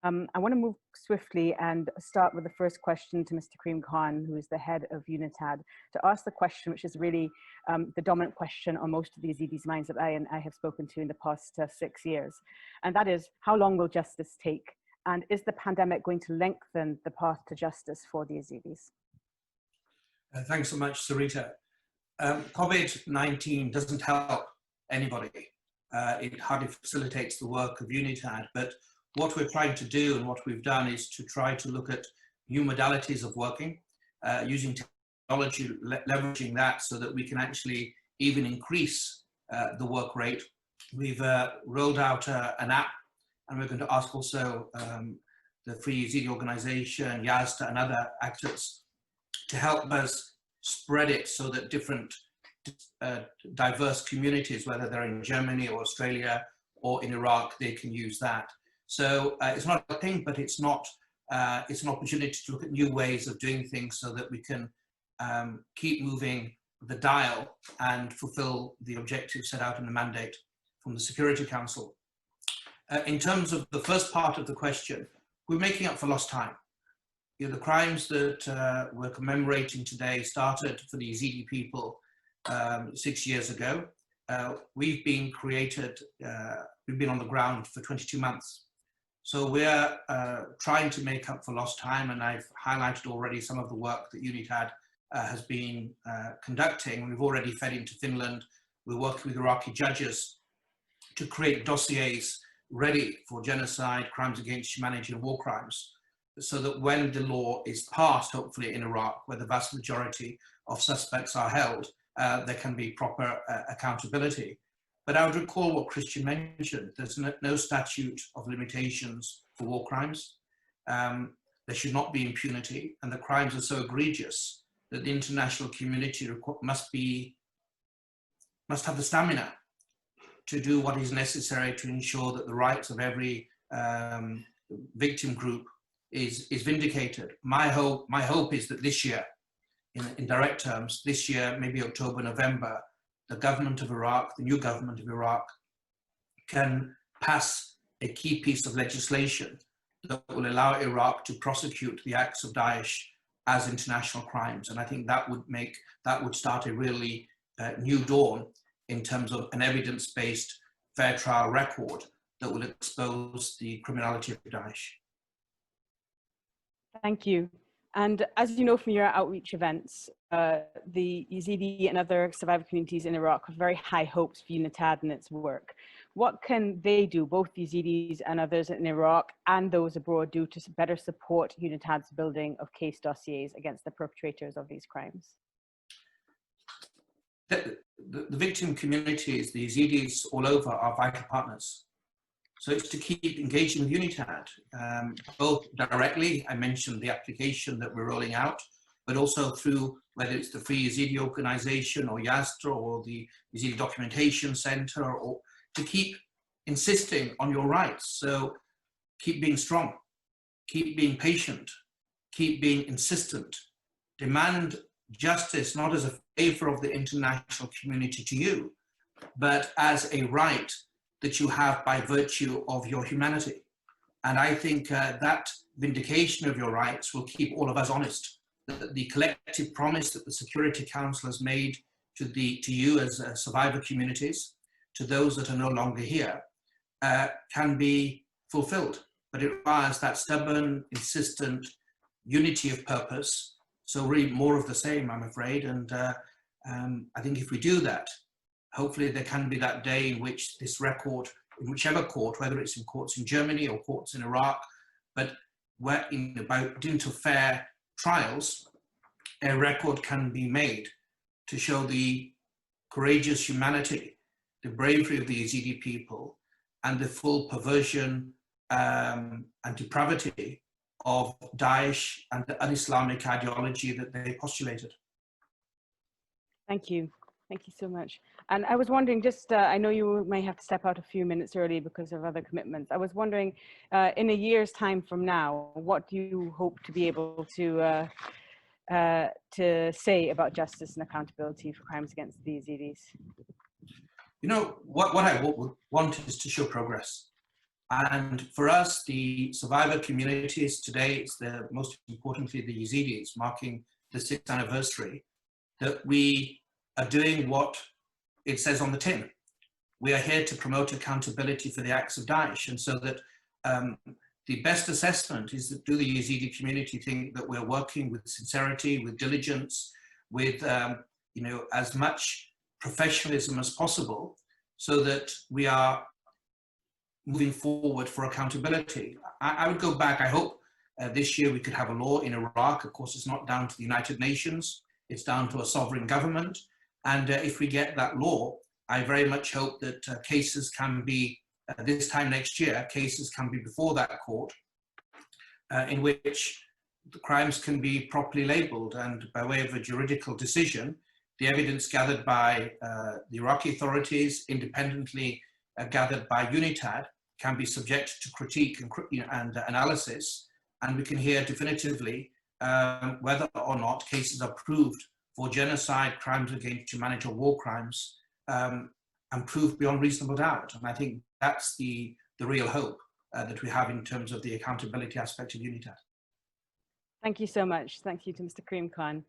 I want to move swiftly and start with the first question to Mr. Karim Khan, who is the head of UNITAD, to ask the question, which is really the dominant question on most of the Yazidis' minds that I have spoken to in the past 6 years. And that is, how long will justice take? And is the pandemic going to lengthen the path to justice for the Yazidis? Thanks so much, Sarita. COVID-19 doesn't help anybody. It hardly facilitates the work of UNITAD, but what we're trying to do and what we've done is to try to look at new modalities of working, using technology, leveraging that so that we can actually even increase the work rate. We've rolled out an app, and we're going to ask also the Free Yazidi organization, YASTA, and other actors to help us spread it so that different diverse communities, whether they're in Germany or Australia or in Iraq, they can use that. So it's not a thing, but it's not. It's an opportunity to look at new ways of doing things so that we can keep moving the dial and fulfill the objectives set out in the mandate from the Security Council. In terms of the first part of the question, we're making up for lost time. You know, the crimes that we're commemorating today started for the Yazidi people 6 years ago. We've been on the ground for 22 months. So we're trying to make up for lost time, and I've highlighted already some of the work that UNITAD has been conducting. We've already fed into Finland. We're working with Iraqi judges to create dossiers ready for genocide, crimes against humanity, and war crimes, so that when the law is passed, hopefully in Iraq, where the vast majority of suspects are held, there can be proper accountability. But I would recall what Christian mentioned. There's no statute of limitations for war crimes. There should not be impunity, and the crimes are so egregious that the international community must have the stamina to do what is necessary to ensure that the rights of every victim group is vindicated. My hope is that this year, in direct terms, this year, maybe October, November, the government of Iraq, the new government of Iraq, can pass a key piece of legislation that will allow Iraq to prosecute the acts of Daesh as international crimes. And I think that would start a really new dawn in terms of an evidence-based fair trial record that will expose the criminality of Daesh. Thank you. And as you know from your outreach events, the Yazidi and other survivor communities in Iraq have very high hopes for UNITAD and its work. What can they do, both Yazidis and others in Iraq and those abroad, do to better support UNITAD's building of case dossiers against the perpetrators of these crimes? The victim communities, the Yazidis all over, are vital partners. So it's to keep engaging with UNITAD, both directly, I mentioned the application that we're rolling out, but also through whether it's the Free Yazidi organization or YASTRA or the Yazidi Documentation Center, or to keep insisting on your rights. So keep being strong, keep being patient, keep being insistent, demand justice not as a favor of the international community to you, but as a right that you have by virtue of your humanity. And I think that vindication of your rights will keep all of us honest. The collective promise that the Security Council has made to you as survivor communities, to those that are no longer here, can be fulfilled. But it requires that stubborn, insistent unity of purpose. So really more of the same, I'm afraid. And I think if we do that, hopefully there can be that day in which this record, in whichever court, whether it's in courts in Germany or courts in Iraq, but where due to fair trials, a record can be made to show the courageous humanity, the bravery of the Yazidi people, and the full perversion and depravity of Daesh and the un-Islamic ideology that they postulated. Thank you. Thank you so much. And I was wondering, just, I know you may have to step out a few minutes early because of other commitments. I was wondering, in a year's time from now, what do you hope to be able to say about justice and accountability for crimes against the Yazidis? You know, what I would want is to show progress. And for us, the survivor communities today, it's most importantly the Yazidis, marking the 6th anniversary, that we are doing what it says on the tin. We are here to promote accountability for the acts of Daesh. And so that the best assessment is that do the Yazidi community think that we're working with sincerity, with diligence, with as much professionalism as possible, so that we are moving forward for accountability. I would go back, I hope this year we could have a law in Iraq. Of course, it's not down to the United Nations, it's down to a sovereign government. And if we get that law, I very much hope that cases can be, this time next year, cases can be before that court, in which the crimes can be properly labeled, and by way of a juridical decision, the evidence gathered by the Iraqi authorities, independently gathered by UNITAD, can be subject to critique and analysis, and we can hear definitively whether or not cases are proved for genocide, crimes against humanity, or war crimes, and proved beyond reasonable doubt. And I think that's the real hope that we have in terms of the accountability aspect of UNITAD. Thank you so much. Thank you to Mr. Karim Khan.